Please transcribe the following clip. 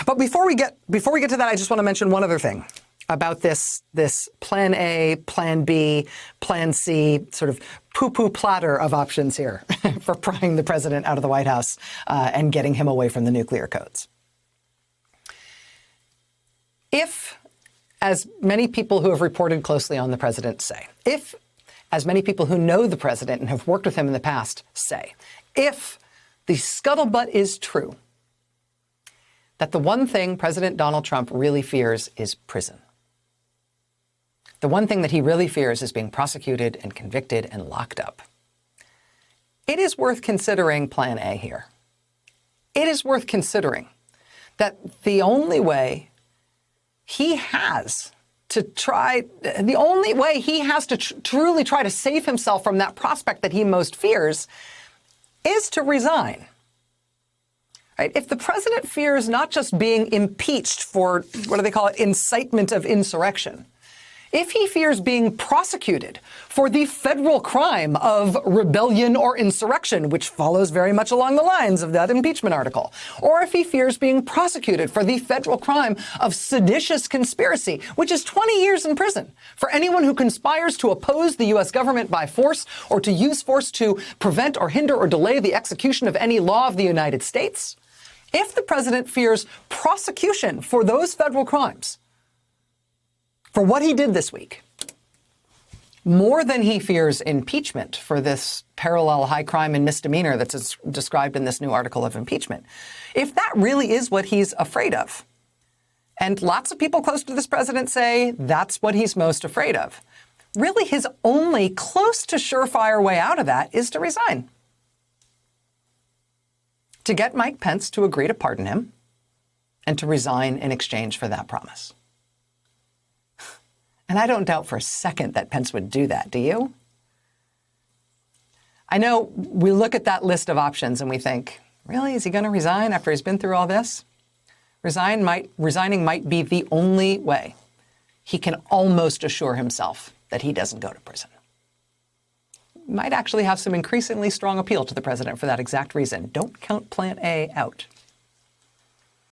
But before we get to that, I just want to mention one other thing about this plan A, plan B, plan C, sort of poo-poo platter of options here for prying the president out of the White House and getting him away from the nuclear codes. If, as many people who have reported closely on the president say, if, as many people who know the president and have worked with him in the past say, if the scuttlebutt is true, that the one thing President Donald Trump really fears is prison. The one thing that he really fears is being prosecuted and convicted and locked up. It is worth considering Plan A here. It is worth considering that the only way he has to truly try to save himself from that prospect that he most fears is to resign. Right? If the president fears not just being impeached for, what do they call it, incitement of insurrection, if he fears being prosecuted for the federal crime of rebellion or insurrection, which follows very much along the lines of that impeachment article, or if he fears being prosecuted for the federal crime of seditious conspiracy, which is 20 years in prison for anyone who conspires to oppose the U.S. government by force or to use force to prevent or hinder or delay the execution of any law of the United States, if the president fears prosecution for those federal crimes, for what he did this week, more than he fears impeachment for this parallel high crime and misdemeanor that's described in this new article of impeachment, if that really is what he's afraid of, and lots of people close to this president say that's what he's most afraid of, really his only close to surefire way out of that is to resign. To get Mike Pence to agree to pardon him and to resign in exchange for that promise. And I don't doubt for a second that Pence would do that, do you? I know we look at that list of options and we think, really, is he going to resign after he's been through all this? Resigning might be the only way he can almost assure himself that he doesn't go to prison. Might actually have some increasingly strong appeal to the president for that exact reason. Don't count Plan A out.